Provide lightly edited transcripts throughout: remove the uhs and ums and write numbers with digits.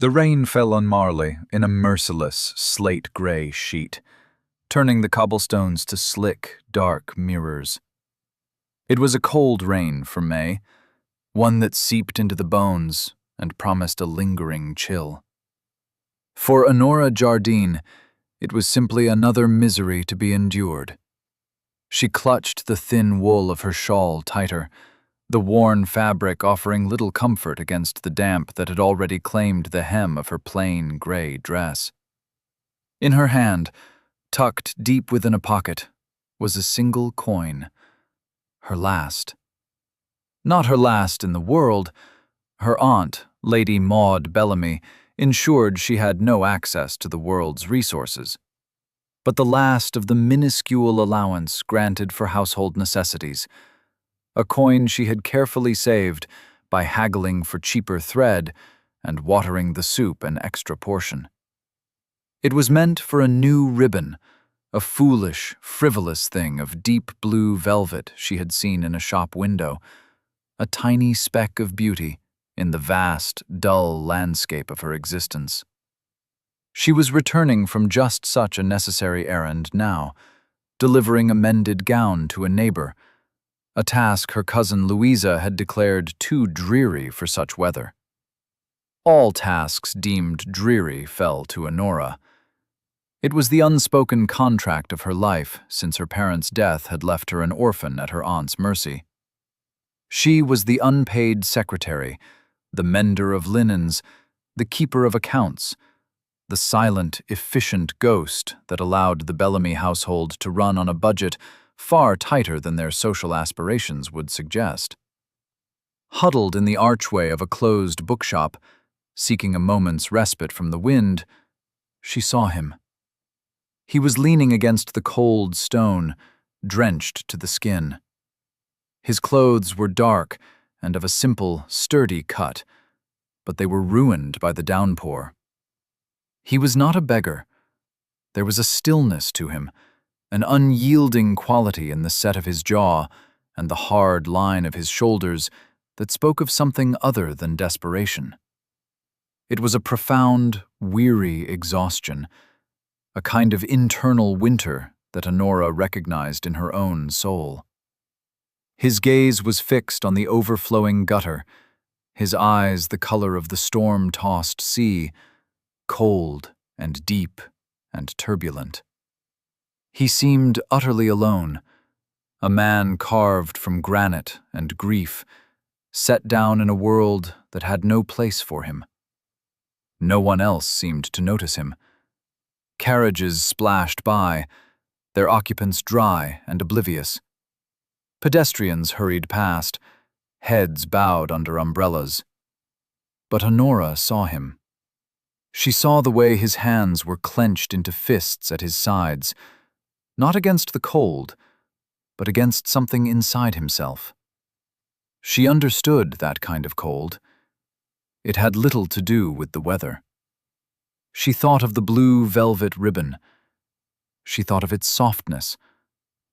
The rain fell on Marley in a merciless, slate-gray sheet, turning the cobblestones to slick, dark mirrors. It was a cold rain for May, one that seeped into the bones and promised a lingering chill. For Honora Jardine, it was simply another misery to be endured. She clutched the thin wool of her shawl tighter, the worn fabric offering little comfort against the damp that had already claimed the hem of her plain gray dress. In her hand, tucked deep within a pocket, was a single coin. Her last. Not her last in the world. Her aunt, Lady Maud Bellamy, ensured she had no access to the world's resources, but the last of the minuscule allowance granted for household necessities, a coin she had carefully saved by haggling for cheaper thread and watering the soup an extra portion. It was meant for a new ribbon, a foolish, frivolous thing of deep blue velvet she had seen in a shop window, a tiny speck of beauty in the vast, dull landscape of her existence. She was returning from just such a necessary errand now, delivering a mended gown to a neighbor, a task her cousin Louisa had declared too dreary for such weather. All tasks deemed dreary fell to Honora. It was the unspoken contract of her life since her parents' death had left her an orphan at her aunt's mercy. She was the unpaid secretary, the mender of linens, the keeper of accounts, the silent, efficient ghost that allowed the Bellamy household to run on a budget far tighter than their social aspirations would suggest. Huddled in the archway of a closed bookshop, seeking a moment's respite from the wind, she saw him. He was leaning against the cold stone, drenched to the skin. His clothes were dark and of a simple, sturdy cut, but they were ruined by the downpour. He was not a beggar. There was a stillness to him, an unyielding quality in the set of his jaw and the hard line of his shoulders that spoke of something other than desperation. It was a profound, weary exhaustion, a kind of internal winter that Honora recognized in her own soul. His gaze was fixed on the overflowing gutter, his eyes the color of the storm-tossed sea, cold and deep and turbulent. He seemed utterly alone, a man carved from granite and grief, set down in a world that had no place for him. No one else seemed to notice him. Carriages splashed by, their occupants dry and oblivious. Pedestrians hurried past, heads bowed under umbrellas. But Honora saw him. She saw the way his hands were clenched into fists at his sides, not against the cold, but against something inside himself. She understood that kind of cold. It had little to do with the weather. She thought of the blue velvet ribbon. She thought of its softness,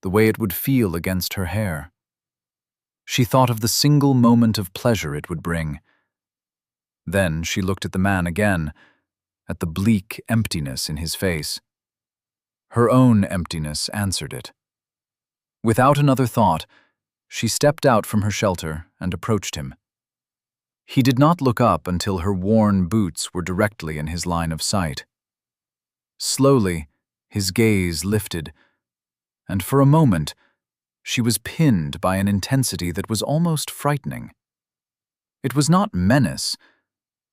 the way it would feel against her hair. She thought of the single moment of pleasure it would bring. Then she looked at the man again, at the bleak emptiness in his face. Her own emptiness answered it. Without another thought, she stepped out from her shelter and approached him. He did not look up until her worn boots were directly in his line of sight. Slowly, his gaze lifted, and for a moment, she was pinned by an intensity that was almost frightening. It was not menace.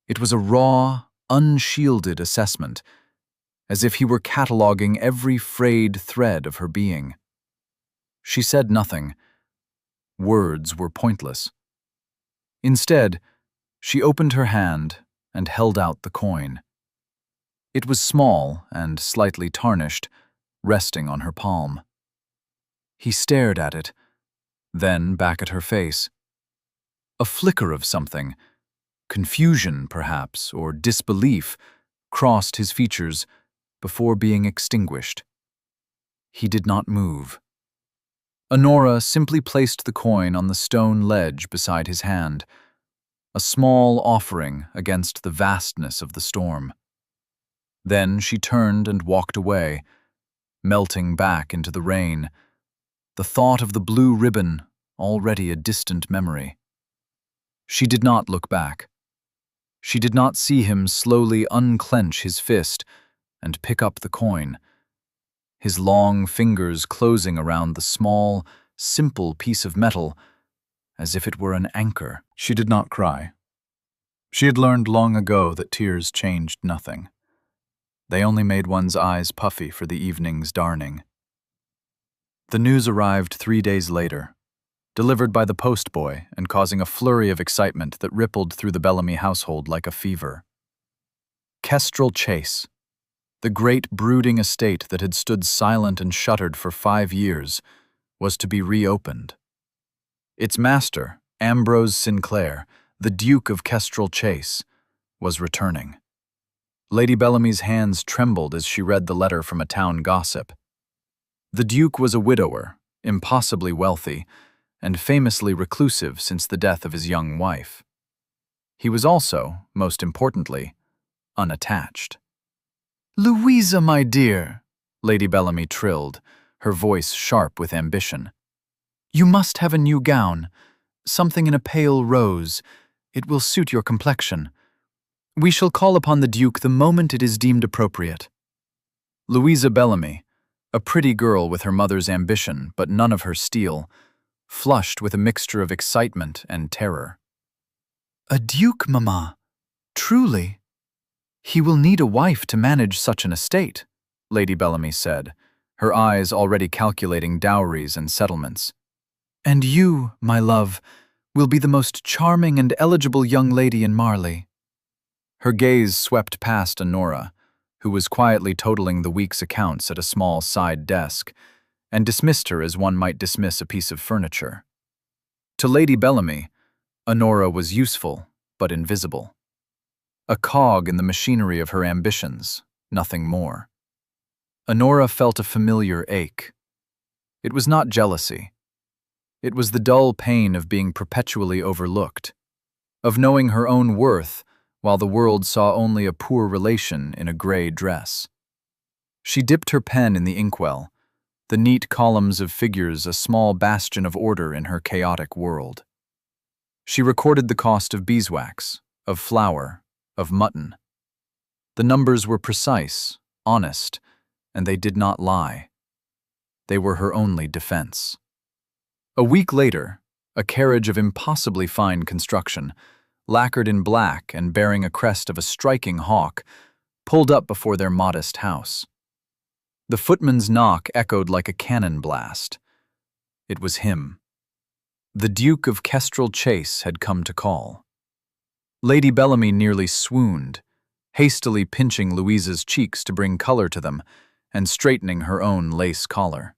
It was a raw, unshielded assessment, as if he were cataloging every frayed thread of her being. She said nothing. Words were pointless. Instead, she opened her hand and held out the coin. It was small and slightly tarnished, resting on her palm. He stared at it, then back at her face. A flicker of something, confusion perhaps, or disbelief, crossed his features before being extinguished. He did not move. Honora simply placed the coin on the stone ledge beside his hand. a small offering against the vastness of the storm. Then she turned and walked away, melting back into the rain, the thought of the blue ribbon already a distant memory. She did not look back. She did not see him slowly unclench his fist and pick up the coin, his long fingers closing around the small, simple piece of metal as if it were an anchor. She did not cry. She had learned long ago that tears changed nothing. They only made one's eyes puffy for the evening's darning. The news arrived 3 days later, delivered by the postboy and causing a flurry of excitement that rippled through the Bellamy household like a fever. Kestrel Chase, the great brooding estate that had stood silent and shuttered for 5 years, was to be reopened. Its master, Ambrose Sinclair, the Duke of Kestrel Chase, was returning. Lady Bellamy's hands trembled as she read the letter from a town gossip. The Duke was a widower, impossibly wealthy, and famously reclusive since the death of his young wife. He was also, most importantly, unattached. "Louisa, my dear," Lady Bellamy trilled, her voice sharp with ambition. "You must have a new gown, something in a pale rose. It will suit your complexion. We shall call upon the Duke the moment it is deemed appropriate." Louisa Bellamy, a pretty girl with her mother's ambition but none of her steel, flushed with a mixture of excitement and terror. "A duke, mamma? Truly? He will need a wife to manage such an estate," Lady Bellamy said, her eyes already calculating dowries and settlements. "And you, my love, will be the most charming and eligible young lady in Marley." Her gaze swept past Honora, who was quietly totaling the week's accounts at a small side desk, and dismissed her as one might dismiss a piece of furniture. To Lady Bellamy, Honora was useful but invisible. A cog in the machinery of her ambitions, nothing more. Honora felt a familiar ache. It was not jealousy. It was the dull pain of being perpetually overlooked, of knowing her own worth while the world saw only a poor relation in a gray dress. She dipped her pen in the inkwell, the neat columns of figures a small bastion of order in her chaotic world. She recorded the cost of beeswax, of flour, of mutton. The numbers were precise, honest, and they did not lie. They were her only defense. A week later, a carriage of impossibly fine construction, lacquered in black and bearing a crest of a striking hawk, pulled up before their modest house. The footman's knock echoed like a cannon blast. It was him. The Duke of Kestrel Chase had come to call. Lady Bellamy nearly swooned, hastily pinching Louisa's cheeks to bring color to them and straightening her own lace collar.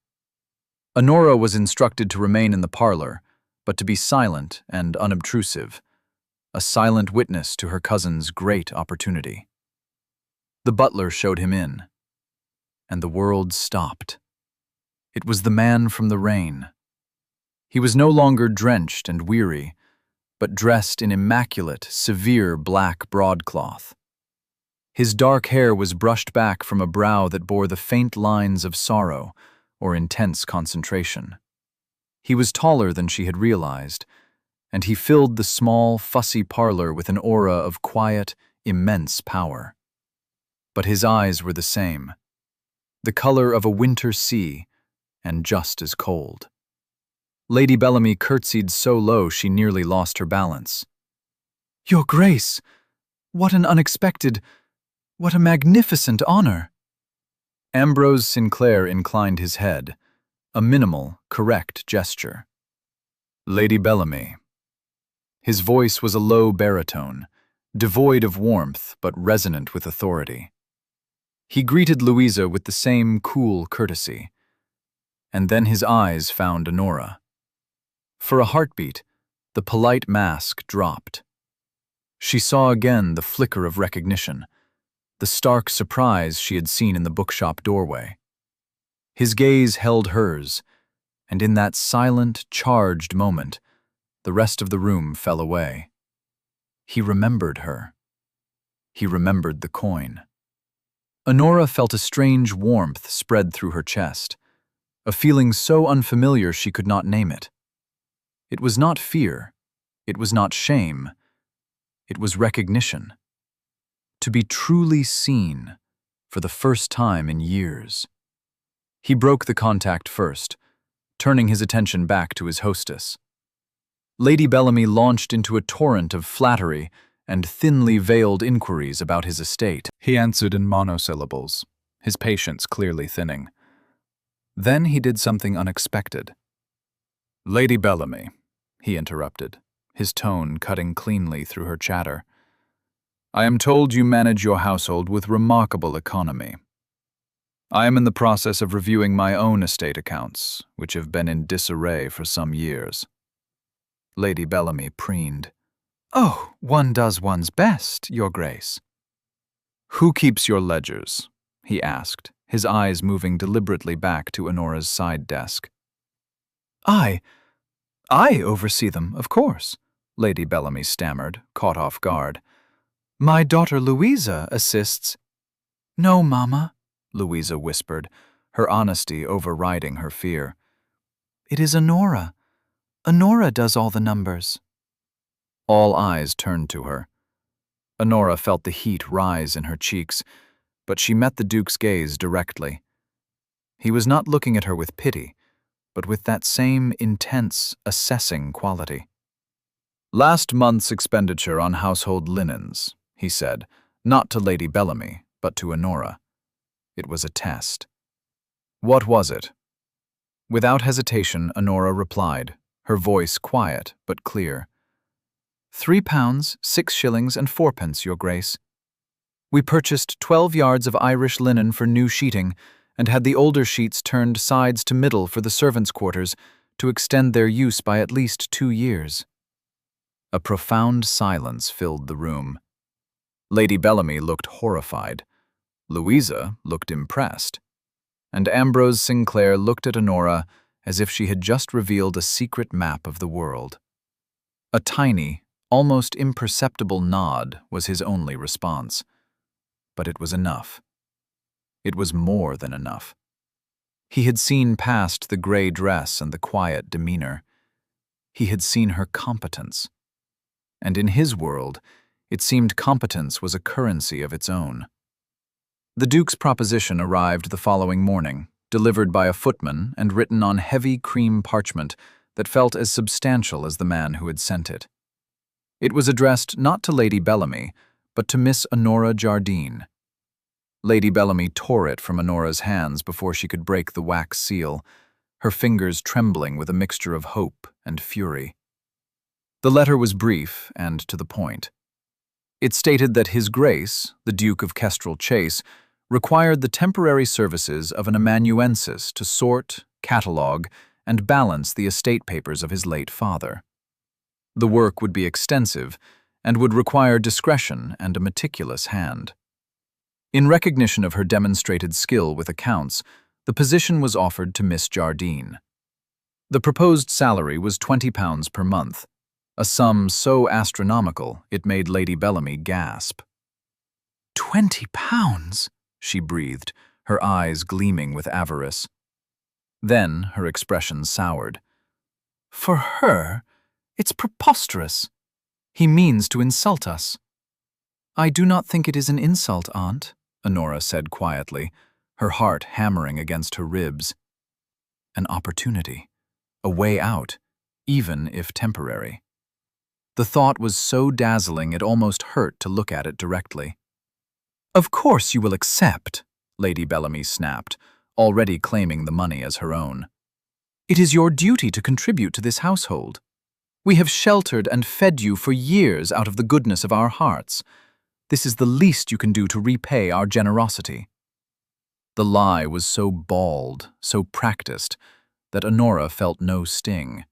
Honora was instructed to remain in the parlor, but to be silent and unobtrusive, a silent witness to her cousin's great opportunity. The butler showed him in, and the world stopped. It was the man from the rain. He was no longer drenched and weary, but dressed in immaculate, severe black broadcloth. His dark hair was brushed back from a brow that bore the faint lines of sorrow or intense concentration. He was taller than she had realized, and he filled the small, fussy parlor with an aura of quiet, immense power. But his eyes were the same, the color of a winter sea, and just as cold. Lady Bellamy curtsied so low she nearly lost her balance. "Your Grace, what an unexpected, what a magnificent honor!" Ambrose Sinclair inclined his head, a minimal, correct gesture. "Lady Bellamy." His voice was a low baritone, devoid of warmth but resonant with authority. He greeted Louisa with the same cool courtesy, and then his eyes found Honora. For a heartbeat, the polite mask dropped. She saw again the flicker of recognition, the stark surprise she had seen in the bookshop doorway. His gaze held hers, and in that silent, charged moment, the rest of the room fell away. He remembered her. He remembered the coin. Honora felt a strange warmth spread through her chest, a feeling so unfamiliar she could not name it. It was not fear. It was not shame. It was recognition. To be truly seen for the first time in years. He broke the contact first, turning his attention back to his hostess. Lady Bellamy launched into a torrent of flattery and thinly veiled inquiries about his estate. He answered in monosyllables, his patience clearly thinning. Then he did something unexpected. "Lady Bellamy," he interrupted, his tone cutting cleanly through her chatter. "I am told you manage your household with remarkable economy. I am in the process of reviewing my own estate accounts, which have been in disarray for some years." Lady Bellamy preened. "Oh, one does one's best, Your Grace." "Who keeps your ledgers?" he asked, his eyes moving deliberately back to Honora's side desk. I oversee them, of course," Lady Bellamy stammered, caught off guard. "My daughter Louisa assists." "No, Mama," Louisa whispered, her honesty overriding her fear. "It is Honora. Honora does all the numbers." All eyes turned to her. Honora felt the heat rise in her cheeks, but she met the Duke's gaze directly. He was not looking at her with pity, but with that same intense, assessing quality. "Last month's expenditure on household linens," he said, not to Lady Bellamy, but to Honora. It was a test. "What was it?" Without hesitation, Honora replied, her voice quiet but clear. £3, 6 shillings and 4pence, Your Grace. We purchased 12 yards of Irish linen for new sheeting and had the older sheets turned sides to middle for the servants' quarters to extend their use by at least 2 years. A profound silence filled the room. Lady Bellamy looked horrified. Louisa looked impressed. And Ambrose Sinclair looked at Honora as if she had just revealed a secret map of the world. A tiny, almost imperceptible nod was his only response. But it was enough. It was more than enough. He had seen past the gray dress and the quiet demeanor. He had seen her competence. And in his world, it seemed competence was a currency of its own. The Duke's proposition arrived the following morning, delivered by a footman and written on heavy cream parchment that felt as substantial as the man who had sent it. It was addressed not to Lady Bellamy, but to Miss Honora Jardine. Lady Bellamy tore it from Honora's hands before she could break the wax seal, her fingers trembling with a mixture of hope and fury. The letter was brief and to the point. It stated that His Grace, the Duke of Kestrel Chase, required the temporary services of an amanuensis to sort, catalogue, and balance the estate papers of his late father. The work would be extensive and would require discretion and a meticulous hand. In recognition of her demonstrated skill with accounts, the position was offered to Miss Jardine. The proposed salary was £20 per month, a sum so astronomical it made Lady Bellamy gasp. £20? She breathed, her eyes gleaming with avarice. Then her expression soured. For her? It's preposterous. He means to insult us. I do not think it is an insult, Aunt, Honora said quietly, her heart hammering against her ribs. An opportunity, a way out, even if temporary. The thought was so dazzling it almost hurt to look at it directly. Of course you will accept, Lady Bellamy snapped, already claiming the money as her own. It is your duty to contribute to this household. We have sheltered and fed you for years out of the goodness of our hearts. This is the least you can do to repay our generosity. The lie was so bald, so practiced, that Honora felt no sting.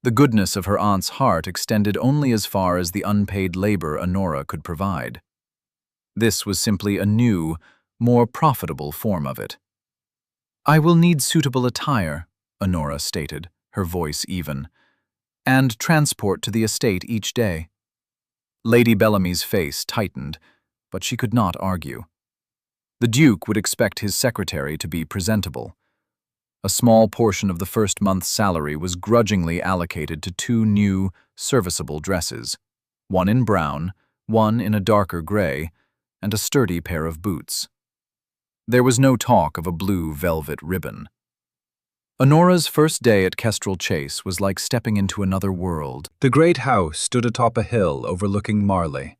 The goodness of her aunt's heart extended only as far as the unpaid labor Honora could provide. This was simply a new, more profitable form of it. I will need suitable attire, Honora stated, her voice even, and transport to the estate each day. Lady Bellamy's face tightened, but she could not argue. The Duke would expect his secretary to be presentable. A small portion of the first month's salary was grudgingly allocated to 2 new, serviceable dresses, one in brown, one in a darker gray, and a sturdy pair of boots. There was no talk of a blue velvet ribbon. Honora's first day at Kestrel Chase was like stepping into another world. The great house stood atop a hill overlooking Marley,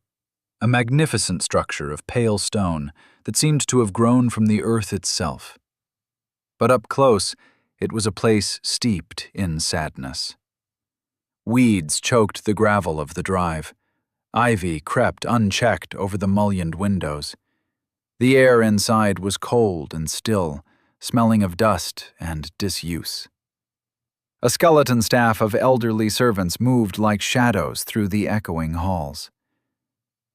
a magnificent structure of pale stone that seemed to have grown from the earth itself. But up close, it was a place steeped in sadness. Weeds choked the gravel of the drive. Ivy crept unchecked over the mullioned windows. The air inside was cold and still, smelling of dust and disuse. A skeleton staff of elderly servants moved like shadows through the echoing halls.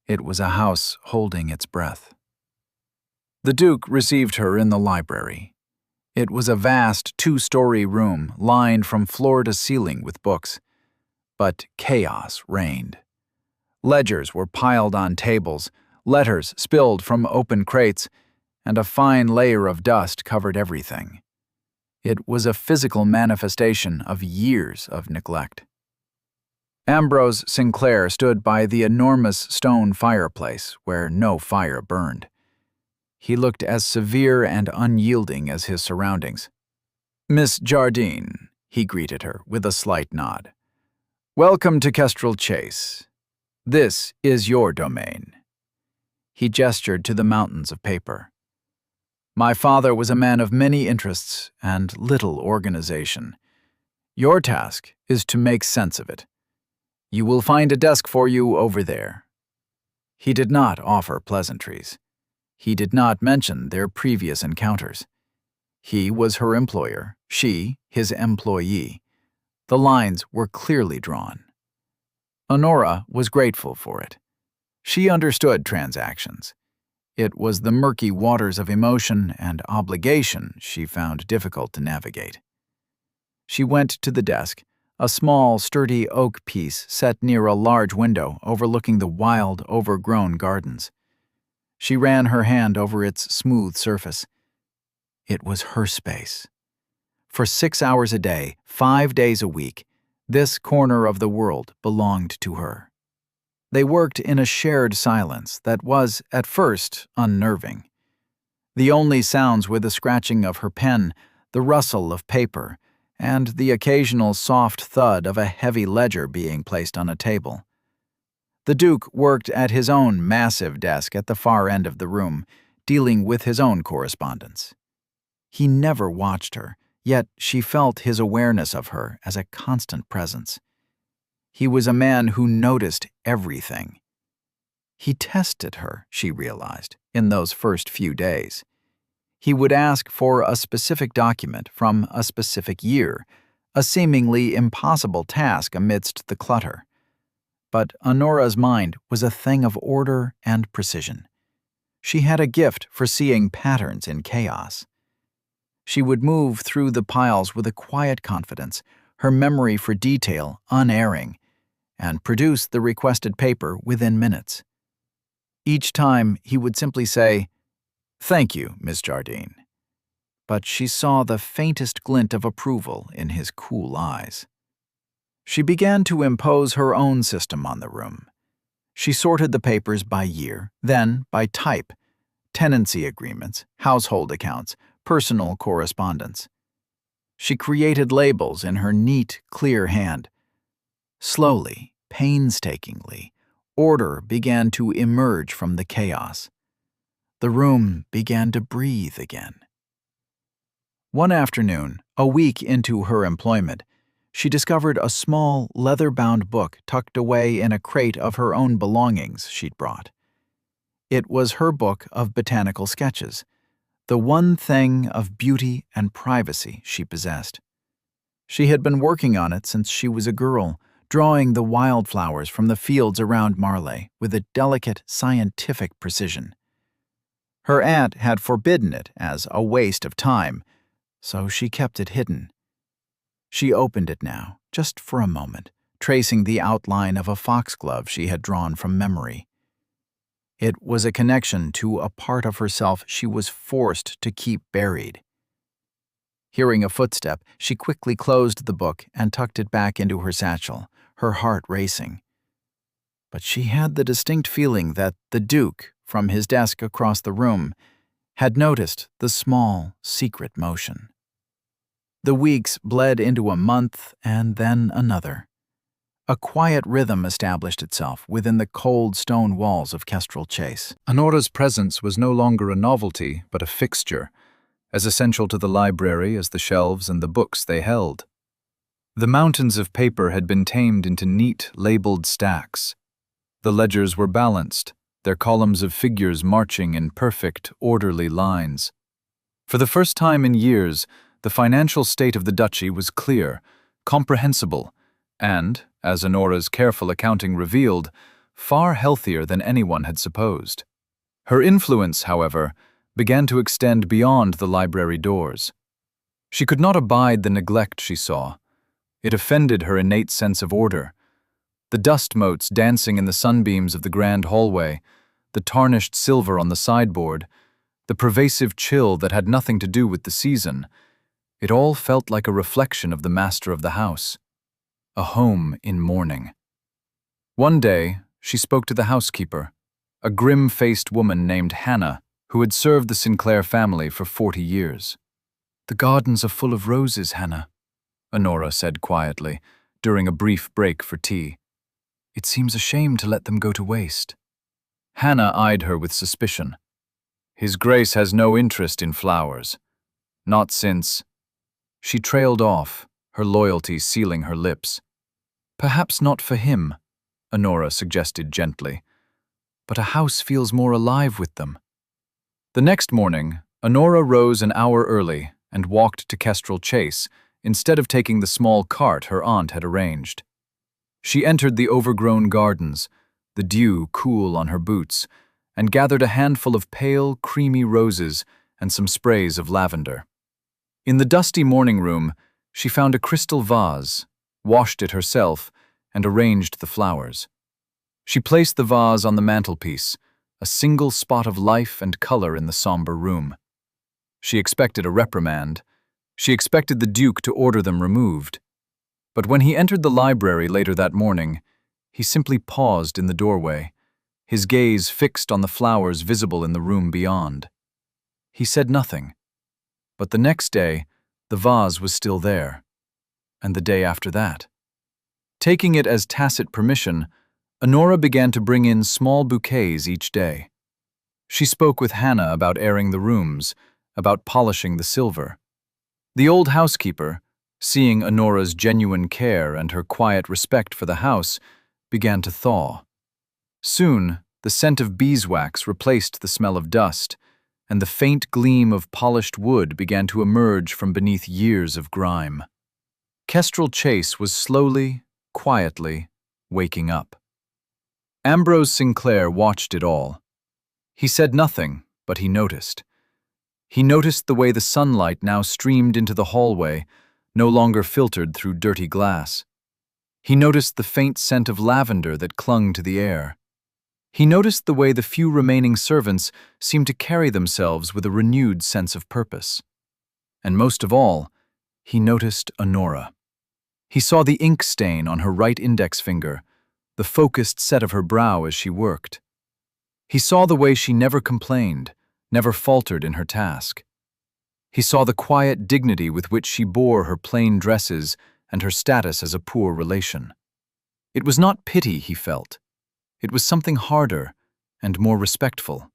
It was a house holding its breath. The Duke received her in the library. It was a vast 2-story room lined from floor to ceiling with books. But chaos reigned. Ledgers were piled on tables, letters spilled from open crates, and a fine layer of dust covered everything. It was a physical manifestation of years of neglect. Ambrose Sinclair stood by the enormous stone fireplace where no fire burned. He looked as severe and unyielding as his surroundings. "Miss Jardine," he greeted her with a slight nod. "Welcome to Kestrel Chase. This is your domain." He gestured to the mountains of paper. "My father was a man of many interests and little organization. Your task is to make sense of it. You will find a desk for you over there." He did not offer pleasantries. He did not mention their previous encounters. He was her employer, she his employee. The lines were clearly drawn. Honora was grateful for it. She understood transactions. It was the murky waters of emotion and obligation she found difficult to navigate. She went to the desk, a small, sturdy oak piece set near a large window overlooking the wild, overgrown gardens. She ran her hand over its smooth surface. It was her space. For 6 hours a day, 5 days a week, this corner of the world belonged to her. They worked in a shared silence that was, at first, unnerving. The only sounds were the scratching of her pen, the rustle of paper, and the occasional soft thud of a heavy ledger being placed on a table. The Duke worked at his own massive desk at the far end of the room, dealing with his own correspondence. He never watched her, yet she felt his awareness of her as a constant presence. He was a man who noticed everything. He tested her, she realized, in those first few days. He would ask for a specific document from a specific year, a seemingly impossible task amidst the clutter. But Honora's mind was a thing of order and precision. She had a gift for seeing patterns in chaos. She would move through the piles with a quiet confidence, her memory for detail unerring, and produce the requested paper within minutes. Each time he would simply say, "Thank you, Miss Jardine." But she saw the faintest glint of approval in his cool eyes. She began to impose her own system on the room. She sorted the papers by year, then by type: tenancy agreements, household accounts, personal correspondence. She created labels in her neat, clear hand. Slowly, painstakingly, order began to emerge from the chaos. The room began to breathe again. One afternoon, a week into her employment, she discovered a small, leather-bound book tucked away in a crate of her own belongings she'd brought. It was her book of botanical sketches, the one thing of beauty and privacy she possessed. She had been working on it since she was a girl, drawing the wildflowers from the fields around Marley with a delicate, scientific precision. Her aunt had forbidden it as a waste of time, so she kept it hidden. She opened it now, just for a moment, tracing the outline of a foxglove she had drawn from memory. It was a connection to a part of herself she was forced to keep buried. Hearing a footstep, she quickly closed the book and tucked it back into her satchel, her heart racing. But she had the distinct feeling that the Duke, from his desk across the room, had noticed the small, secret motion. The weeks bled into a month and then another. A quiet rhythm established itself within the cold stone walls of Kestrel Chase. Honora's presence was no longer a novelty, but a fixture, as essential to the library as the shelves and the books they held. The mountains of paper had been tamed into neat, labeled stacks. The ledgers were balanced, their columns of figures marching in perfect, orderly lines. For the first time in years, the financial state of the duchy was clear, comprehensible, and, as Honora's careful accounting revealed, far healthier than anyone had supposed. Her influence, however, began to extend beyond the library doors. She could not abide the neglect she saw. It offended her innate sense of order. The dust motes dancing in the sunbeams of the grand hallway, the tarnished silver on the sideboard, the pervasive chill that had nothing to do with the season, it all felt like a reflection of the master of the house. A home in mourning. One day, she spoke to the housekeeper, a grim-faced woman named Hannah, who had served the Sinclair family for 40 years. "The gardens are full of roses, Hannah," Honora said quietly, during a brief break for tea. "It seems a shame to let them go to waste." Hannah eyed her with suspicion. "His Grace has no interest in flowers. Not since—" She trailed off, her loyalty sealing her lips. "Perhaps not for him," Honora suggested gently, "but a house feels more alive with them." The next morning, Honora rose an hour early and walked to Kestrel Chase instead of taking the small cart her aunt had arranged. She entered the overgrown gardens, the dew cool on her boots, and gathered a handful of pale, creamy roses and some sprays of lavender. In the dusty morning room, she found a crystal vase, washed it herself, and arranged the flowers. She placed the vase on the mantelpiece, a single spot of life and color in the somber room. She expected a reprimand. She expected the Duke to order them removed. But when he entered the library later that morning, he simply paused in the doorway, his gaze fixed on the flowers visible in the room beyond. He said nothing. But the next day, the vase was still there, and the day after that. Taking it as tacit permission, Honora began to bring in small bouquets each day. She spoke with Hannah about airing the rooms, about polishing the silver. The old housekeeper, seeing Honora's genuine care and her quiet respect for the house, began to thaw. Soon, the scent of beeswax replaced the smell of dust, and the faint gleam of polished wood began to emerge from beneath years of grime. Kestrel Chase was slowly, quietly, waking up. Ambrose Sinclair watched it all. He said nothing, but he noticed. He noticed the way the sunlight now streamed into the hallway, no longer filtered through dirty glass. He noticed the faint scent of lavender that clung to the air. He noticed the way the few remaining servants seemed to carry themselves with a renewed sense of purpose. And most of all, he noticed Honora. He saw the ink stain on her right index finger, the focused set of her brow as she worked. He saw the way she never complained, never faltered in her task. He saw the quiet dignity with which she bore her plain dresses and her status as a poor relation. It was not pity he felt. It was something harder and more respectful.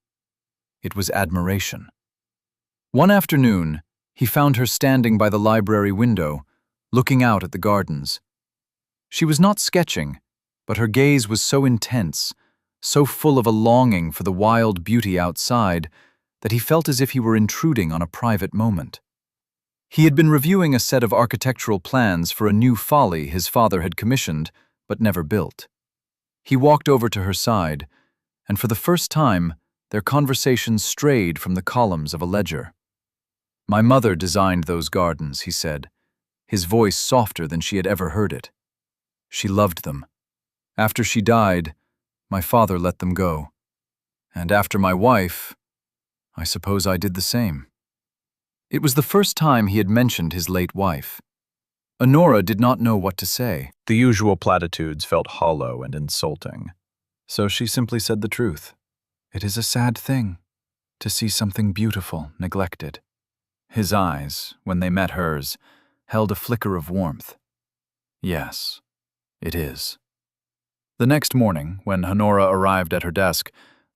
It was admiration. One afternoon, he found her standing by the library window, looking out at the gardens. She was not sketching, but her gaze was so intense, so full of a longing for the wild beauty outside, that he felt as if he were intruding on a private moment. He had been reviewing a set of architectural plans for a new folly his father had commissioned, but never built. He walked over to her side, and for the first time, their conversation strayed from the columns of a ledger. "My mother designed those gardens," he said, his voice softer than she had ever heard it. She loved them. After she died, my father let them go. And after my wife, I suppose I did the same." It was the first time he had mentioned his late wife. Honora did not know what to say. The usual platitudes felt hollow and insulting. So she simply said the truth. "It is a sad thing to see something beautiful neglected." His eyes, when they met hers, held a flicker of warmth. "Yes, it is." The next morning, when Honora arrived at her desk,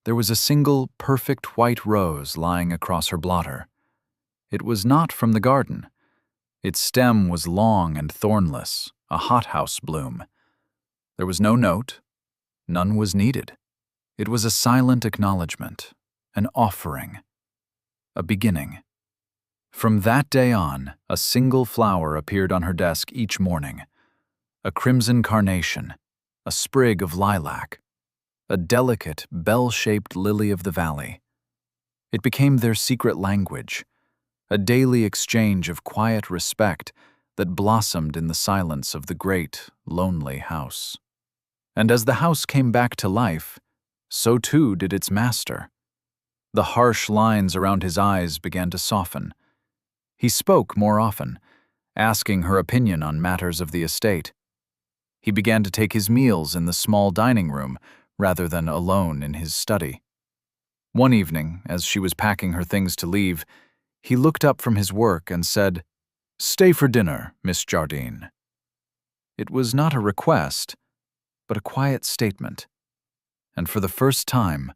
there was a single perfect white rose lying across her blotter. It was not from the garden. Its stem was long and thornless, a hothouse bloom. There was no note. None was needed. It was a silent acknowledgement, an offering, a beginning. From that day on, a single flower appeared on her desk each morning. A crimson carnation, a sprig of lilac, a delicate, bell-shaped lily of the valley. It became their secret language, a daily exchange of quiet respect that blossomed in the silence of the great, lonely house. And as the house came back to life, so too did its master. The harsh lines around his eyes began to soften. He spoke more often, asking her opinion on matters of the estate. He began to take his meals in the small dining room rather than alone in his study. One evening, as she was packing her things to leave, he looked up from his work and said, "Stay for dinner, Miss Jardine." It was not a request, but a quiet statement. And for the first time,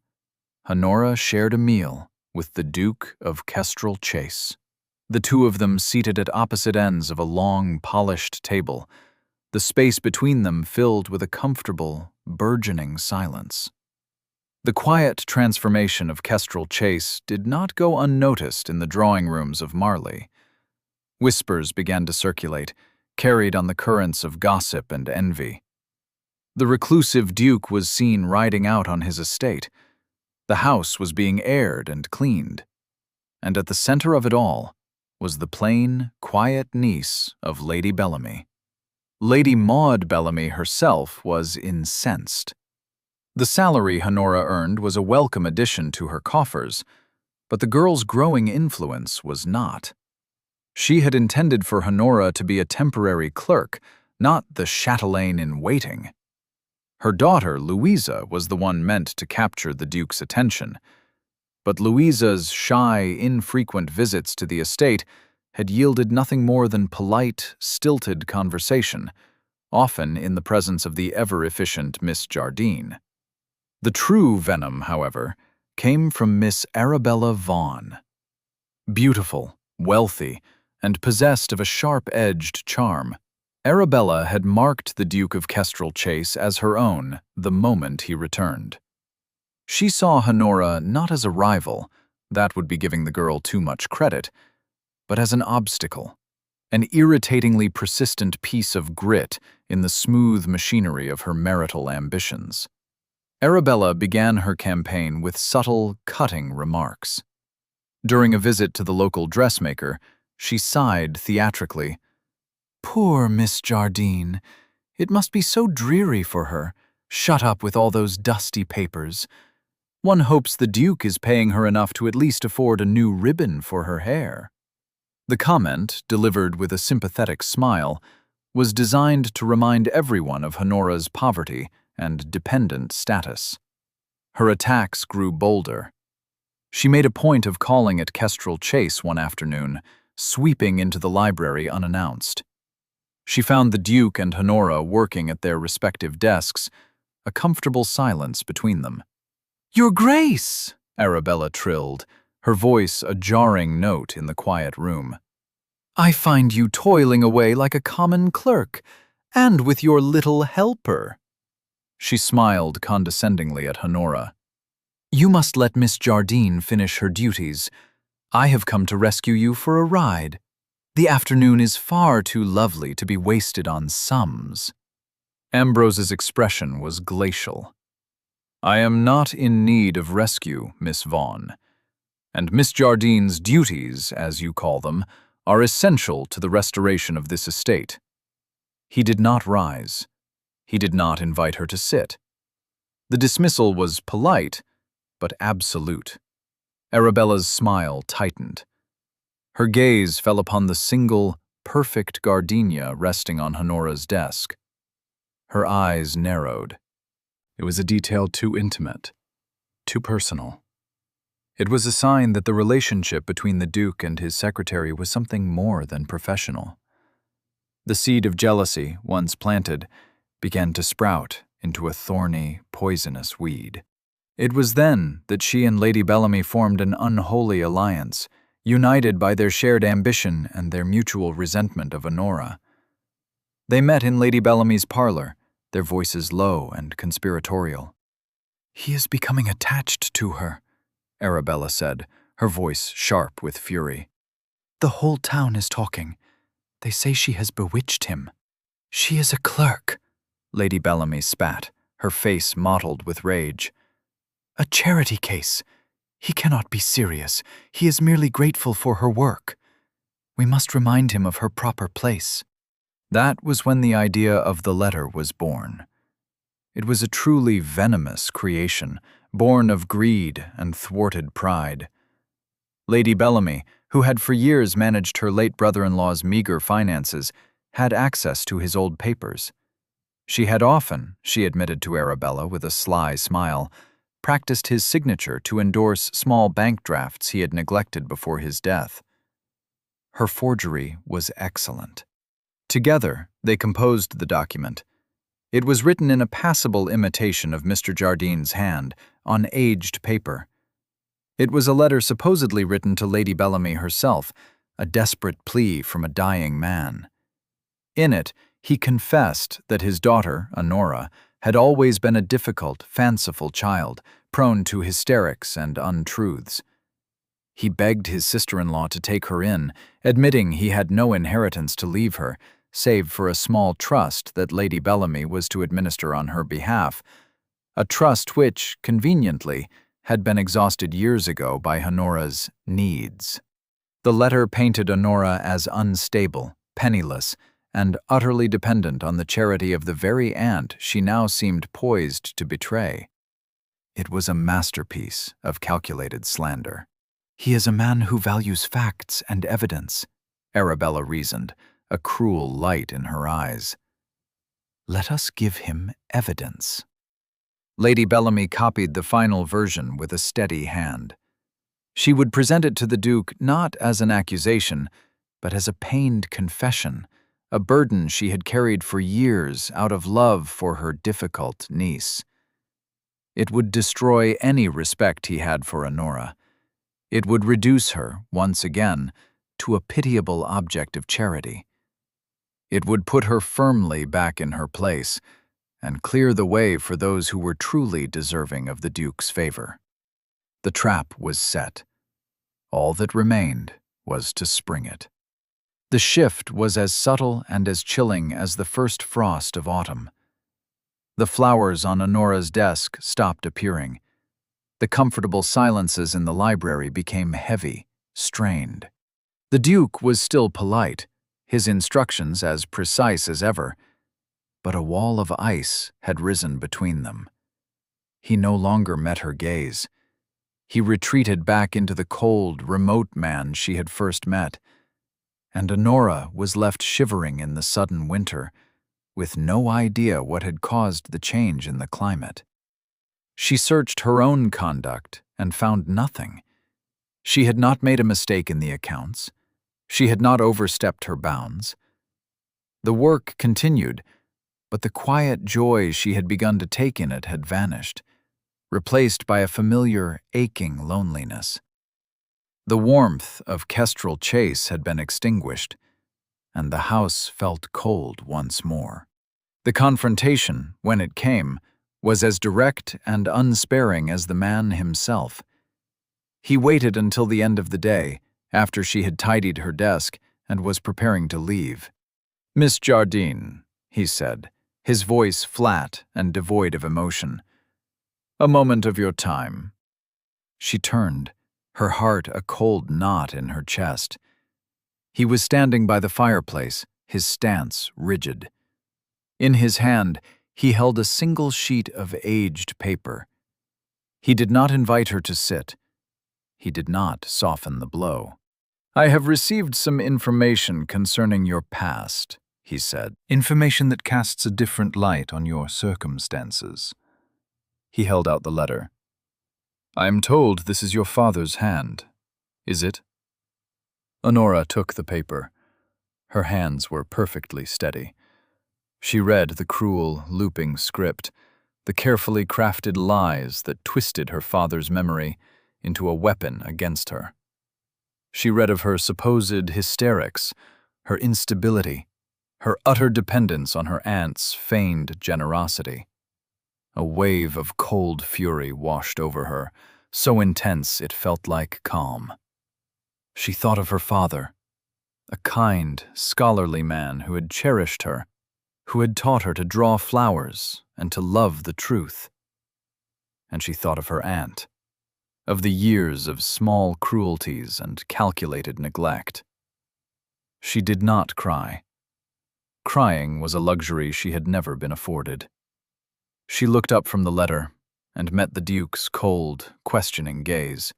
Honora shared a meal with the Duke of Kestrel Chase. The two of them seated at opposite ends of a long, polished table, the space between them filled with a comfortable, burgeoning silence. The quiet transformation of Kestrel Chase did not go unnoticed in the drawing rooms of Marley. Whispers began to circulate, carried on the currents of gossip and envy. The reclusive Duke was seen riding out on his estate. The house was being aired and cleaned. And at the center of it all was the plain, quiet niece of Lady Bellamy. Lady Maud Bellamy herself was incensed. The salary Honora earned was a welcome addition to her coffers, but the girl's growing influence was not. She had intended for Honora to be a temporary clerk, not the chatelaine in waiting. Her daughter, Louisa, was the one meant to capture the Duke's attention. But Louisa's shy, infrequent visits to the estate had yielded nothing more than polite, stilted conversation, often in the presence of the ever-efficient Miss Jardine. The true venom, however, came from Miss Arabella Vaughan. Beautiful, wealthy, and possessed of a sharp-edged charm, Arabella had marked the Duke of Kestrel Chase as her own the moment he returned. She saw Honora not as a rival, that would be giving the girl too much credit, but as an obstacle, an irritatingly persistent piece of grit in the smooth machinery of her marital ambitions. Arabella began her campaign with subtle, cutting remarks. During a visit to the local dressmaker, she sighed theatrically. "Poor Miss Jardine. It must be so dreary for her, shut up with all those dusty papers. One hopes the Duke is paying her enough to at least afford a new ribbon for her hair." The comment, delivered with a sympathetic smile, was designed to remind everyone of Honora's poverty and dependent status. Her attacks grew bolder. She made a point of calling at Kestrel Chase one afternoon, sweeping into the library unannounced. She found the Duke and Honora working at their respective desks, a comfortable silence between them. "Your Grace!" Arabella trilled, her voice a jarring note in the quiet room. "I find you toiling away like a common clerk, and with your little helper." She smiled condescendingly at Honora. "You must let Miss Jardine finish her duties. I have come to rescue you for a ride. The afternoon is far too lovely to be wasted on sums." Ambrose's expression was glacial. "I am not in need of rescue, Miss Vaughan, and Miss Jardine's duties, as you call them, are essential to the restoration of this estate." He did not rise. He did not invite her to sit. The dismissal was polite, but absolute. Arabella's smile tightened. Her gaze fell upon the single, perfect gardenia resting on Honora's desk. Her eyes narrowed. It was a detail too intimate, too personal. It was a sign that the relationship between the Duke and his secretary was something more than professional. The seed of jealousy, once planted, began to sprout into a thorny, poisonous weed. It was then that she and Lady Bellamy formed an unholy alliance, united by their shared ambition and their mutual resentment of Honora. They met in Lady Bellamy's parlor, their voices low and conspiratorial. "He is becoming attached to her," Arabella said, her voice sharp with fury. "The whole town is talking. They say she has bewitched him." "She is a clerk," Lady Bellamy spat, her face mottled with rage. "A charity case. He cannot be serious. He is merely grateful for her work. We must remind him of her proper place." That was when the idea of the letter was born. It was a truly venomous creation, born of greed and thwarted pride. Lady Bellamy, who had for years managed her late brother-in-law's meager finances, had access to his old papers. She had often, she admitted to Arabella with a sly smile, practiced his signature to endorse small bank drafts he had neglected before his death. Her forgery was excellent. Together, they composed the document. It was written in a passable imitation of Mr. Jardine's hand, on aged paper. It was a letter supposedly written to Lady Bellamy herself, a desperate plea from a dying man. In it, he confessed that his daughter, Honora, had always been a difficult, fanciful child, prone to hysterics and untruths. He begged his sister-in-law to take her in, admitting he had no inheritance to leave her, save for a small trust that Lady Bellamy was to administer on her behalf, a trust which, conveniently, had been exhausted years ago by Honora's needs. The letter painted Honora as unstable, penniless, and utterly dependent on the charity of the very aunt she now seemed poised to betray. It was a masterpiece of calculated slander. "He is a man who values facts and evidence," Arabella reasoned, a cruel light in her eyes. "Let us give him evidence." Lady Bellamy copied the final version with a steady hand. She would present it to the Duke not as an accusation, but as a pained confession, a burden she had carried for years out of love for her difficult niece. It would destroy any respect he had for Honora. It would reduce her, once again, to a pitiable object of charity. It would put her firmly back in her place and clear the way for those who were truly deserving of the Duke's favor. The trap was set. All that remained was to spring it. The shift was as subtle and as chilling as the first frost of autumn. The flowers on Honora's desk stopped appearing. The comfortable silences in the library became heavy, strained. The Duke was still polite, his instructions as precise as ever, but a wall of ice had risen between them. He no longer met her gaze. He retreated back into the cold, remote man she had first met, and Honora was left shivering in the sudden winter, with no idea what had caused the change in the climate. She searched her own conduct and found nothing. She had not made a mistake in the accounts. She had not overstepped her bounds. The work continued, but the quiet joy she had begun to take in it had vanished, replaced by a familiar, aching loneliness. The warmth of Kestrel Chase had been extinguished, and the house felt cold once more. The confrontation, when it came, was as direct and unsparing as the man himself. He waited until the end of the day, after she had tidied her desk and was preparing to leave. "Miss Jardine," he said, his voice flat and devoid of emotion, "a moment of your time." She turned, her heart a cold knot in her chest. He was standing by the fireplace, his stance rigid. In his hand, He held a single sheet of aged paper. He did not invite her to sit. He did not soften the blow. "I have received some information concerning your past," he said. "Information that casts a different light on your circumstances." He held out the letter. "I am told this is your father's hand. Is it?" Honora took the paper. Her hands were perfectly steady. She read the cruel, looping script, the carefully crafted lies that twisted her father's memory into a weapon against her. She read of her supposed hysterics, her instability, her utter dependence on her aunt's feigned generosity. A wave of cold fury washed over her, so intense it felt like calm. She thought of her father, a kind, scholarly man who had cherished her, who had taught her to draw flowers and to love the truth. And she thought of her aunt, of the years of small cruelties and calculated neglect. She did not cry. Crying was a luxury she had never been afforded. She looked up from the letter and met the Duke's cold, questioning gaze.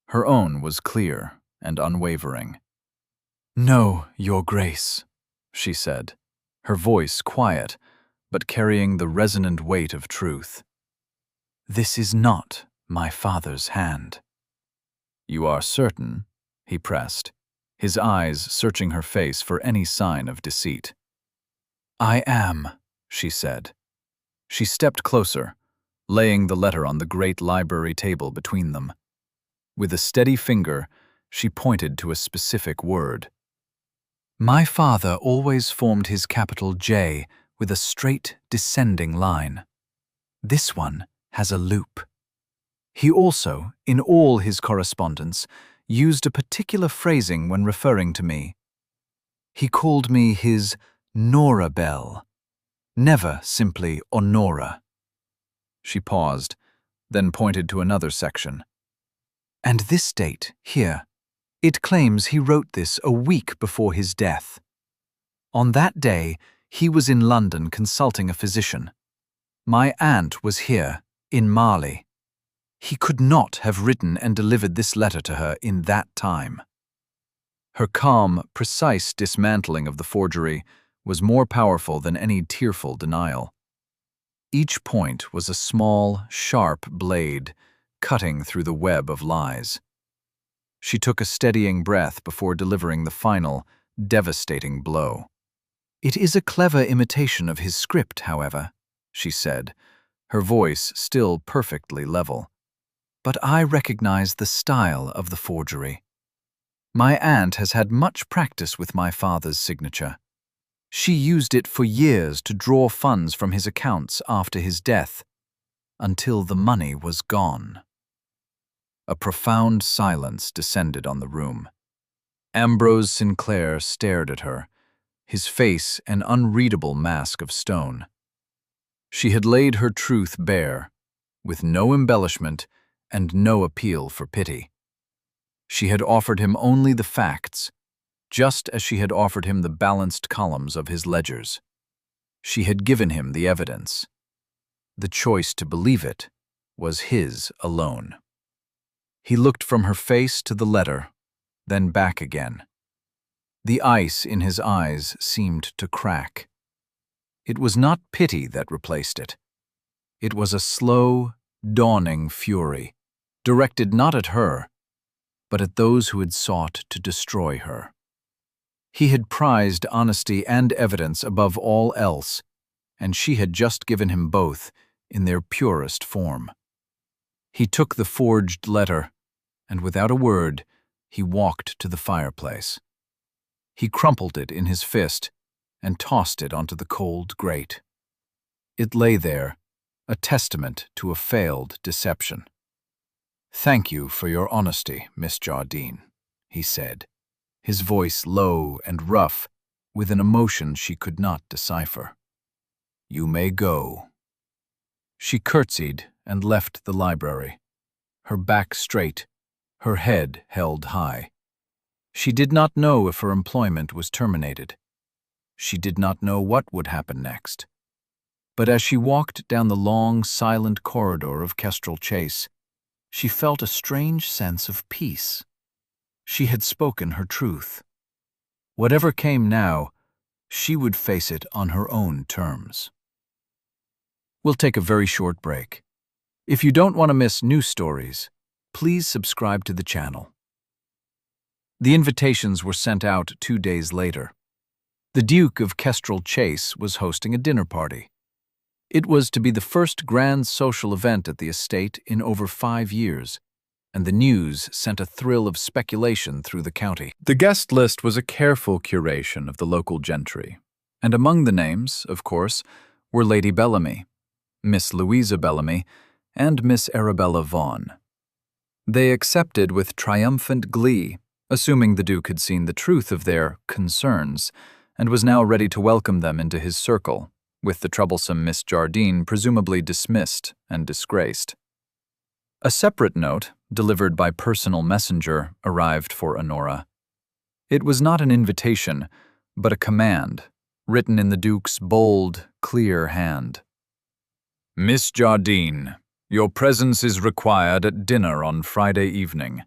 Her own was clear and unwavering. "No, Your Grace," she said, her voice quiet, but carrying the resonant weight of truth. "This is not my father's hand." "You are certain?" he pressed, his eyes searching her face for any sign of deceit. "I am," she said. She stepped closer, laying the letter on the great library table between them. With a steady finger, she pointed to a specific word. "My father always formed his capital J with a straight, descending line. This one has a loop. He also, in all his correspondence, used a particular phrasing when referring to me. He called me his Nora Belle, never simply Honora." She paused, then pointed to another section. "And this date, here, it claims he wrote this a week before his death. On that day, he was in London consulting a physician. My aunt was here, in Marley. He could not have written and delivered this letter to her in that time." Her calm, precise dismantling of the forgery was more powerful than any tearful denial. Each point was a small, sharp blade cutting through the web of lies. She took a steadying breath before delivering the final, devastating blow. "It is a clever imitation of his script, however," she said, her voice still perfectly level. "But I recognize the style of the forgery. My aunt has had much practice with my father's signature. She used it for years to draw funds from his accounts after his death, until the money was gone." A profound silence descended on the room. Ambrose Sinclair stared at her, his face an unreadable mask of stone. She had laid her truth bare, with no embellishment and no appeal for pity. She had offered him only the facts, just as she had offered him the balanced columns of his ledgers. She had given him the evidence. The choice to believe it was his alone. He looked from her face to the letter, then back again. The ice in his eyes seemed to crack. It was not pity that replaced it. It was a slow, dawning fury, directed not at her, but at those who had sought to destroy her. He had prized honesty and evidence above all else, and she had just given him both in their purest form. He took the forged letter, and without a word, he walked to the fireplace. He crumpled it in his fist and tossed it onto the cold grate. It lay there, a testament to a failed deception. "Thank you for your honesty, Miss Jardine," he said, his voice low and rough, with an emotion she could not decipher. "You may go." She curtsied and left the library, her back straight, her head held high. She did not know if her employment was terminated. She did not know what would happen next. But as she walked down the long, silent corridor of Kestrel Chase, she felt a strange sense of peace. She had spoken her truth. Whatever came now, she would face it on her own terms. We'll take a very short break. If you don't want to miss new stories, please subscribe to the channel. The invitations were sent out 2 days later. The Duke of Kestrel Chase was hosting a dinner party. It was to be the first grand social event at the estate in over 5 years, and the news sent a thrill of speculation through the county. The guest list was a careful curation of the local gentry, and among the names, of course, were Lady Bellamy, Miss Louisa Bellamy, and Miss Arabella Vaughan. They accepted with triumphant glee, assuming the Duke had seen the truth of their concerns and was now ready to welcome them into his circle, with the troublesome Miss Jardine presumably dismissed and disgraced. A separate note, delivered by personal messenger, arrived for Honora. It was not an invitation, but a command, written in the Duke's bold, clear hand. Miss Jardine, your presence is required at dinner on Friday evening.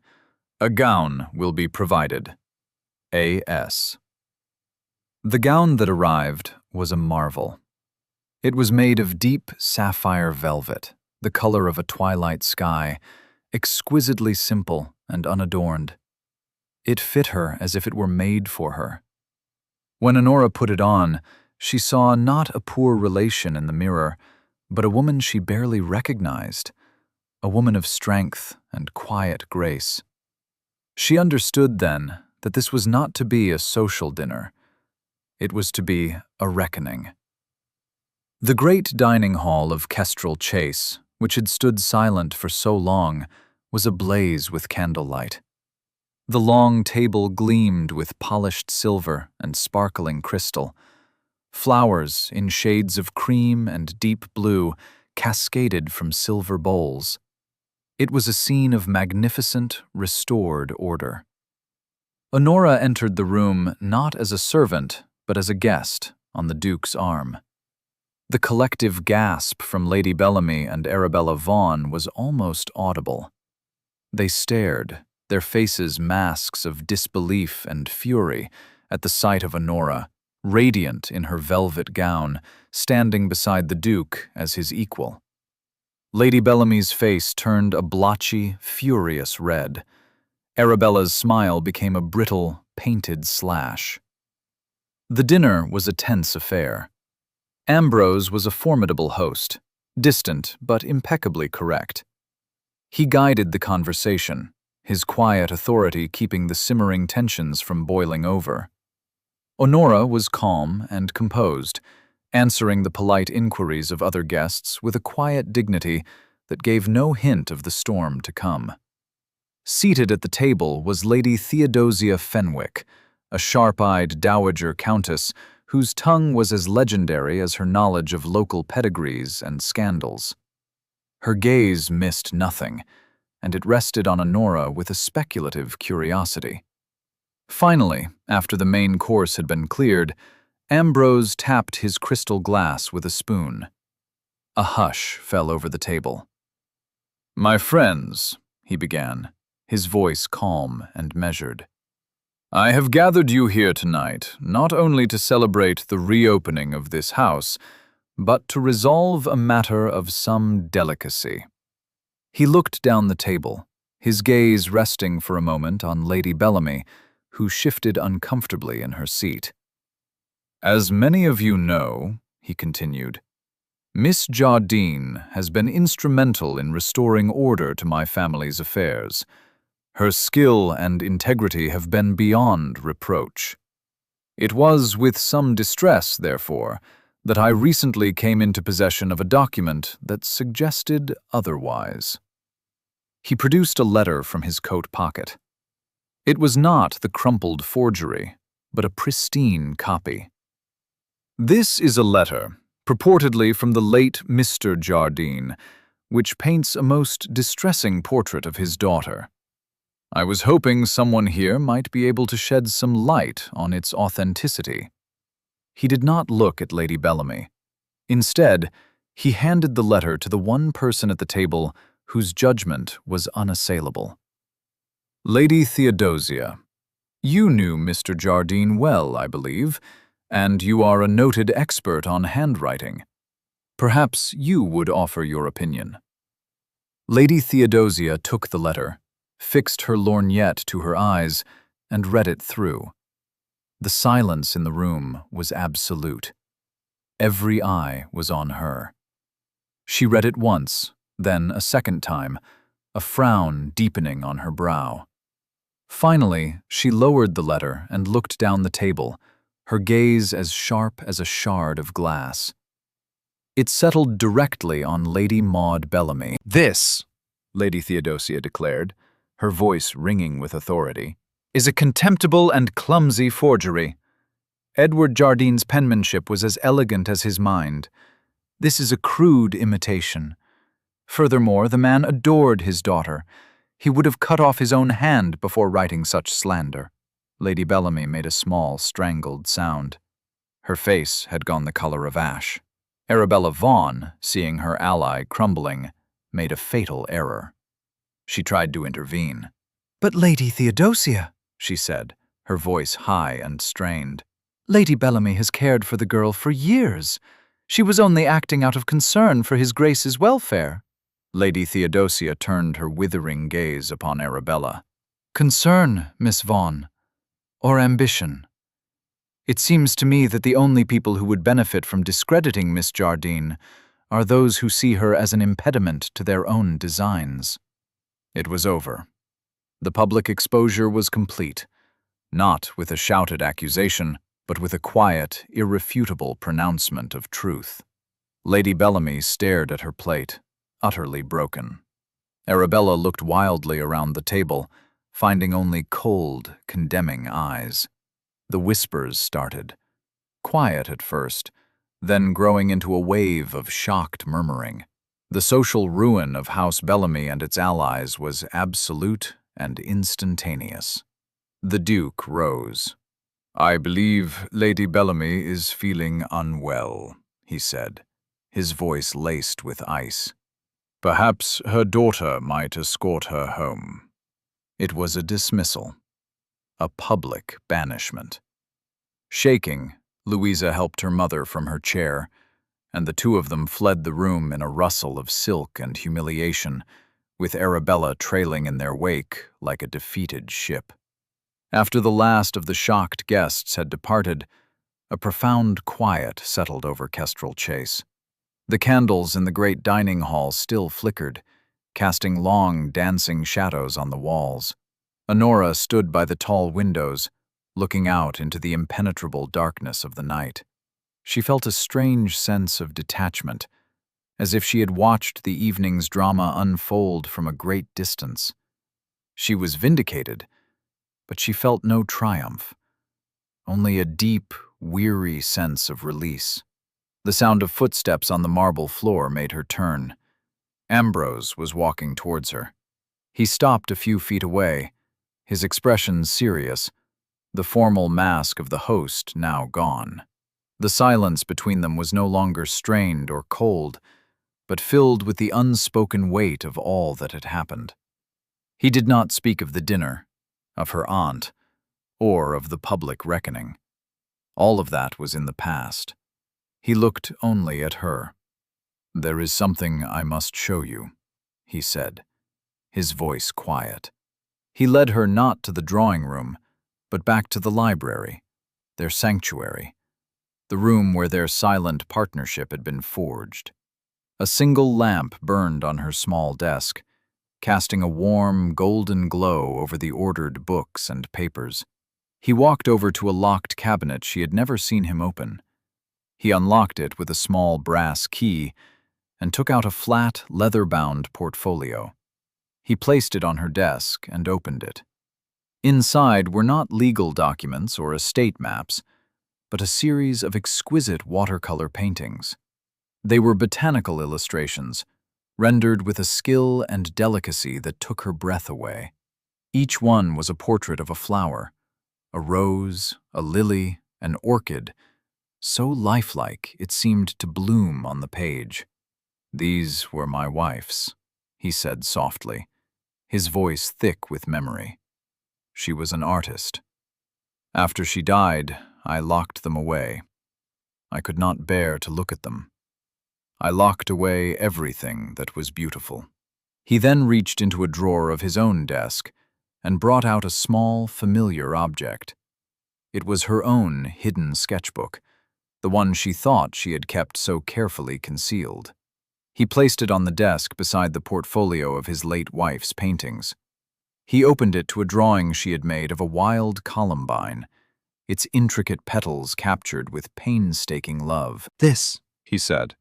A gown will be provided. A.S. The gown that arrived was a marvel. It was made of deep sapphire velvet, the color of a twilight sky, exquisitely simple and unadorned. It fit her as if it were made for her. When Honora put it on, she saw not a poor relation in the mirror, but a woman she barely recognized, a woman of strength and quiet grace. She understood then that this was not to be a social dinner. It was to be a reckoning. The great dining hall of Kestrel Chase, which had stood silent for so long, was ablaze with candlelight. The long table gleamed with polished silver and sparkling crystal. Flowers in shades of cream and deep blue cascaded from silver bowls. It was a scene of magnificent, restored order. Honora entered the room not as a servant, but as a guest, on the Duke's arm. The collective gasp from Lady Bellamy and Arabella Vaughan was almost audible. They stared, their faces masks of disbelief and fury, at the sight of Honora, radiant in her velvet gown, standing beside the Duke as his equal. Lady Bellamy's face turned a blotchy, furious red. Arabella's smile became a brittle, painted slash. The dinner was a tense affair. Ambrose was a formidable host, distant but impeccably correct. He guided the conversation, his quiet authority keeping the simmering tensions from boiling over. Honora was calm and composed, answering the polite inquiries of other guests with a quiet dignity that gave no hint of the storm to come. Seated at the table was Lady Theodosia Fenwick, a sharp-eyed dowager countess whose tongue was as legendary as her knowledge of local pedigrees and scandals. Her gaze missed nothing, and it rested on Honora with a speculative curiosity. Finally, after the main course had been cleared, Ambrose tapped his crystal glass with a spoon. A hush fell over the table. "My friends," he began, his voice calm and measured, "I have gathered you here tonight not only to celebrate the reopening of this house, but to resolve a matter of some delicacy." He looked down the table, his gaze resting for a moment on Lady Bellamy, who shifted uncomfortably in her seat. "As many of you know," he continued, "Miss Jardine has been instrumental in restoring order to my family's affairs. Her skill and integrity have been beyond reproach. It was with some distress, therefore, that I recently came into possession of a document that suggested otherwise." He produced a letter from his coat pocket. It was not the crumpled forgery, but a pristine copy. "This is a letter, purportedly from the late Mr. Jardine, which paints a most distressing portrait of his daughter. I was hoping someone here might be able to shed some light on its authenticity." He did not look at Lady Bellamy. Instead, he handed the letter to the one person at the table whose judgment was unassailable. Lady Theodosia, you knew Mr. Jardine well, I believe, and you are a noted expert on handwriting. Perhaps you would offer your opinion. Lady Theodosia took the letter, fixed her lorgnette to her eyes, and read it through. The silence in the room was absolute. Every eye was on her. She read it once, then a second time, a frown deepening on her brow. Finally, she lowered the letter and looked down the table, her gaze as sharp as a shard of glass. It settled directly on Lady Maud Bellamy. "This," Lady Theodosia declared, her voice ringing with authority, "is a contemptible and clumsy forgery. Edward Jardine's penmanship was as elegant as his mind. This is a crude imitation. Furthermore, the man adored his daughter. He would have cut off his own hand before writing such slander." Lady Bellamy made a small, strangled sound. Her face had gone the color of ash. Arabella Vaughan, seeing her ally crumbling, made a fatal error. She tried to intervene. "But Lady Theodosia," she said, her voice high and strained. "Lady Bellamy has cared for the girl for years. She was only acting out of concern for his Grace's welfare." Lady Theodosia turned her withering gaze upon Arabella. "Concern, Miss Vaughan, or ambition? It seems to me that the only people who would benefit from discrediting Miss Jardine are those who see her as an impediment to their own designs." It was over. The public exposure was complete, not with a shouted accusation, but with a quiet, irrefutable pronouncement of truth. Lady Bellamy stared at her plate, utterly broken. Arabella looked wildly around the table, finding only cold, condemning eyes. The whispers started, quiet at first, then growing into a wave of shocked murmuring. The social ruin of House Bellamy and its allies was absolute and instantaneous. The Duke rose. "I believe Lady Bellamy is feeling unwell," he said, his voice laced with ice. "Perhaps her daughter might escort her home." It was a dismissal, a public banishment. Shaking, Louisa helped her mother from her chair, and the two of them fled the room in a rustle of silk and humiliation, with Arabella trailing in their wake like a defeated ship. After the last of the shocked guests had departed, a profound quiet settled over Kestrel Chase. The candles in the great dining hall still flickered, casting long, dancing shadows on the walls. Honora stood by the tall windows, looking out into the impenetrable darkness of the night. She felt a strange sense of detachment, as if she had watched the evening's drama unfold from a great distance. She was vindicated, but she felt no triumph, only a deep, weary sense of release. The sound of footsteps on the marble floor made her turn. Ambrose was walking towards her. He stopped a few feet away, his expression serious, the formal mask of the host now gone. The silence between them was no longer strained or cold, but filled with the unspoken weight of all that had happened. He did not speak of the dinner, of her aunt, or of the public reckoning. All of that was in the past. He looked only at her. "There is something I must show you," he said, his voice quiet. He led her not to the drawing room, but back to the library, their sanctuary, the room where their silent partnership had been forged. A single lamp burned on her small desk, casting a warm, golden glow over the ordered books and papers. He walked over to a locked cabinet she had never seen him open. He unlocked it with a small brass key and took out a flat, leather-bound portfolio. He placed it on her desk and opened it. Inside were not legal documents or estate maps, but a series of exquisite watercolor paintings. They were botanical illustrations, rendered with a skill and delicacy that took her breath away. Each one was a portrait of a flower, a rose, a lily, an orchid, so lifelike it seemed to bloom on the page. "These were my wife's," he said softly, his voice thick with memory. "She was an artist. After she died, I locked them away. I could not bear to look at them. I locked away everything that was beautiful." He then reached into a drawer of his own desk and brought out a small, familiar object. It was her own hidden sketchbook, the one she thought she had kept so carefully concealed. He placed it on the desk beside the portfolio of his late wife's paintings. He opened it to a drawing she had made of a wild columbine, its intricate petals captured with painstaking love. "This," he said,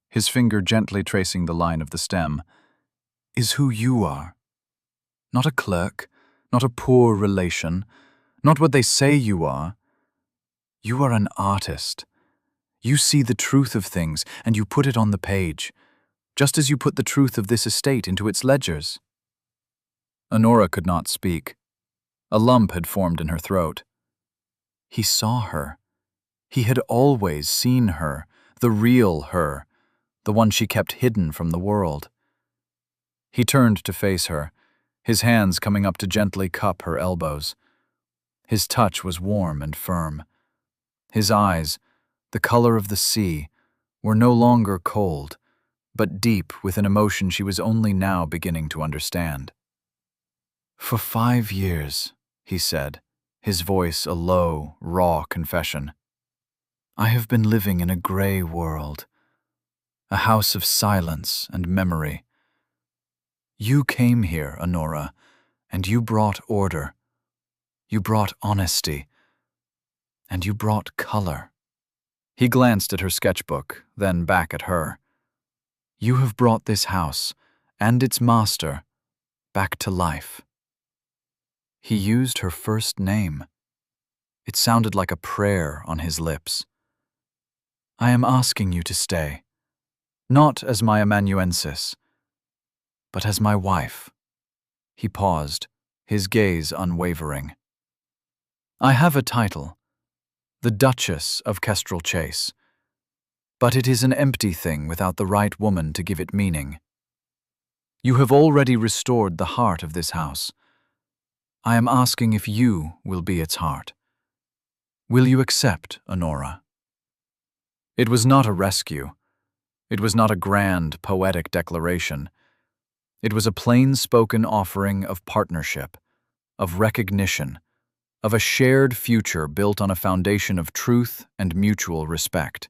his finger gently tracing the line of the stem, "is who you are. Not a clerk, not a poor relation, not what they say you are. You are an artist. You see the truth of things, and you put it on the page, just as you put the truth of this estate into its ledgers." Honora could not speak. A lump had formed in her throat. He saw her. He had always seen her, the real her, the one she kept hidden from the world. He turned to face her, his hands coming up to gently cup her elbows. His touch was warm and firm. His eyes, the color of the sea, were no longer cold, but deep with an emotion she was only now beginning to understand. "For 5 years," he said, his voice a low, raw confession, "I have been living in a gray world, a house of silence and memory. You came here, Honora, and you brought order. You brought honesty. And you brought color." He glanced at her sketchbook, then back at her. "You have brought this house, and its master, back to life." He used her first name. It sounded like a prayer on his lips. "I am asking you to stay, not as my amanuensis, but as my wife." He paused, his gaze unwavering. "I have a title, the Duchess of Kestrel Chase, but it is an empty thing without the right woman to give it meaning. You have already restored the heart of this house. I am asking if you will be its heart. Will you accept, Honora?" It was not a rescue. It was not a grand, poetic declaration. It was a plain-spoken offering of partnership, of recognition, of a shared future built on a foundation of truth and mutual respect.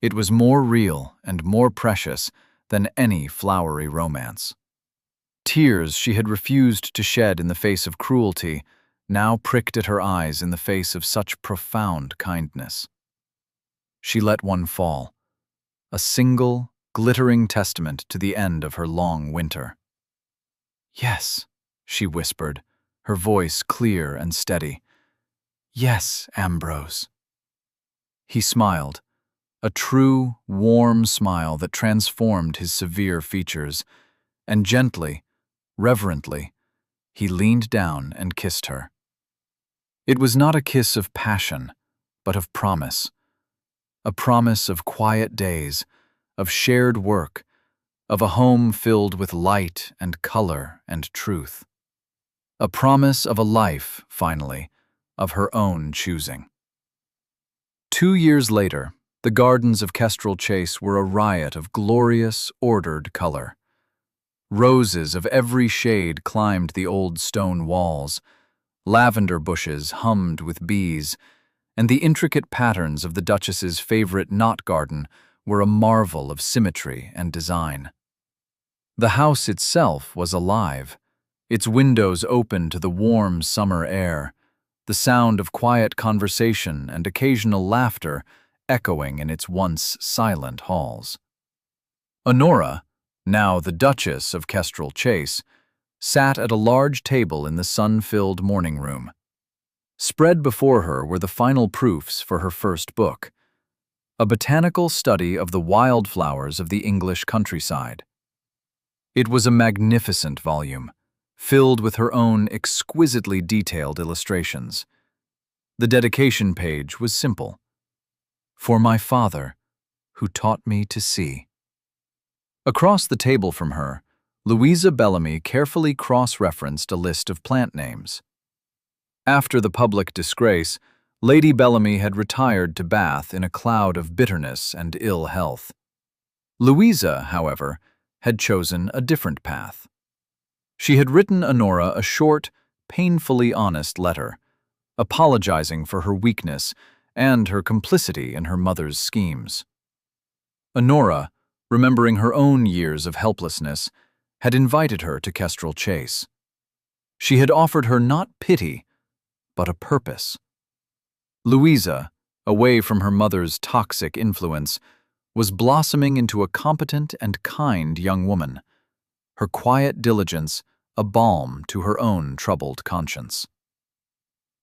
It was more real and more precious than any flowery romance. Tears she had refused to shed in the face of cruelty now pricked at her eyes in the face of such profound kindness. She let one fall, a single, glittering testament to the end of her long winter. "Yes," she whispered, her voice clear and steady. "Yes, Ambrose." He smiled, a true, warm smile that transformed his severe features, and gently, reverently, he leaned down and kissed her. It was not a kiss of passion, but of promise. A promise of quiet days, of shared work, of a home filled with light and color and truth. A promise of a life, finally, of her own choosing. 2 years later, the gardens of Kestrel Chase were a riot of glorious, ordered color. Roses of every shade climbed the old stone walls, lavender bushes hummed with bees, and the intricate patterns of the Duchess's favorite knot garden were a marvel of symmetry and design. The house itself was alive, its windows open to the warm summer air, the sound of quiet conversation and occasional laughter echoing in its once silent halls. Honora, now the Duchess of Kestrel Chase, sat at a large table in the sun-filled morning room. Spread before her were the final proofs for her first book, a botanical study of the wildflowers of the English countryside. It was a magnificent volume, filled with her own exquisitely detailed illustrations. The dedication page was simple. for my father, who taught me to see." Across the table from her, Louisa Bellamy carefully cross-referenced a list of plant names. After the public disgrace, Lady Bellamy had retired to Bath in a cloud of bitterness and ill health. Louisa, however, had chosen a different path. She had written Honora a short, painfully honest letter, apologizing for her weakness and her complicity in her mother's schemes. Honora, remembering her own years of helplessness, had invited her to Kestrel Chase. She had offered her not pity, but a purpose. Louisa, away from her mother's toxic influence, was blossoming into a competent and kind young woman, her quiet diligence a balm to her own troubled conscience.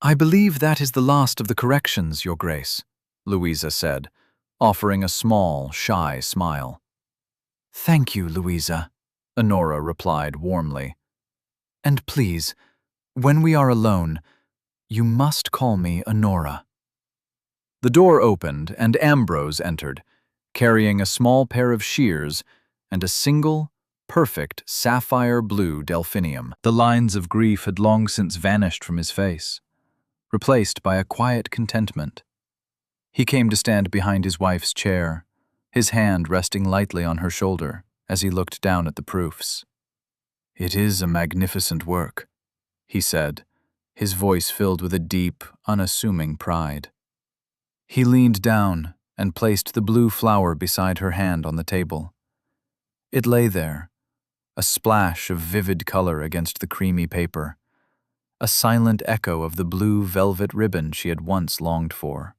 "I believe that is the last of the corrections, Your Grace," Louisa said, offering a small, shy smile. "Thank you, Louisa," Honora replied warmly. "And please, when we are alone, you must call me Honora." The door opened and Ambrose entered, carrying a small pair of shears and a single, perfect sapphire blue delphinium. The lines of grief had long since vanished from his face, replaced by a quiet contentment. He came to stand behind his wife's chair, his hand resting lightly on her shoulder as he looked down at the proofs. "It is a magnificent work," he said, his voice filled with a deep, unassuming pride. He leaned down and placed the blue flower beside her hand on the table. It lay there, a splash of vivid color against the creamy paper, a silent echo of the blue velvet ribbon she had once longed for.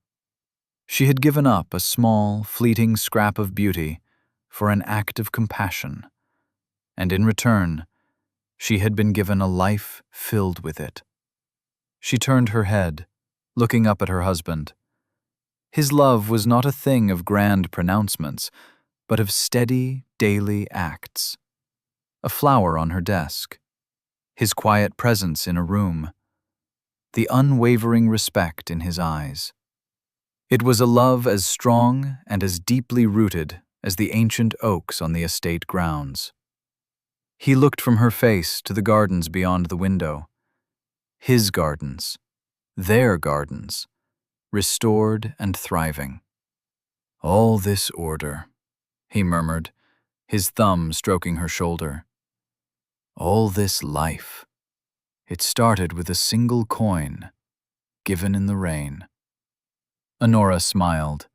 She had given up a small, fleeting scrap of beauty for an act of compassion, and in return, she had been given a life filled with it. She turned her head, looking up at her husband. His love was not a thing of grand pronouncements, but of steady, daily acts. A flower on her desk, his quiet presence in a room, the unwavering respect in his eyes. It was a love as strong and as deeply rooted as the ancient oaks on the estate grounds. He looked from her face to the gardens beyond the window. His gardens, their gardens, restored and thriving. "All this order," he murmured, his thumb stroking her shoulder. "All this life. It started with a single coin, given in the rain." Honora smiled,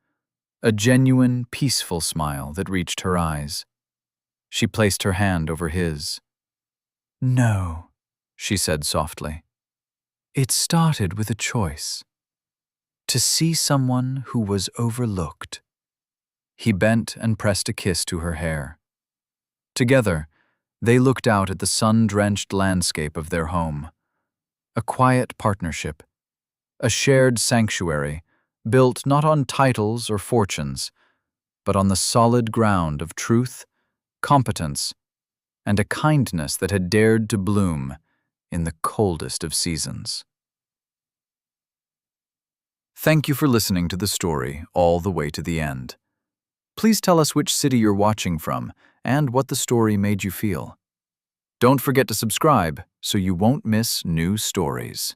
a genuine, peaceful smile that reached her eyes. She placed her hand over his. "No," she said softly. "It started with a choice. To see someone who was overlooked." He bent and pressed a kiss to her hair. Together, they looked out at the sun-drenched landscape of their home. A quiet partnership, a shared sanctuary, built not on titles or fortunes, but on the solid ground of truth, competence, and a kindness that had dared to bloom in the coldest of seasons. Thank you for listening to the story all the way to the end. Please tell us which city you're watching from and what the story made you feel. Don't forget to subscribe so you won't miss new stories.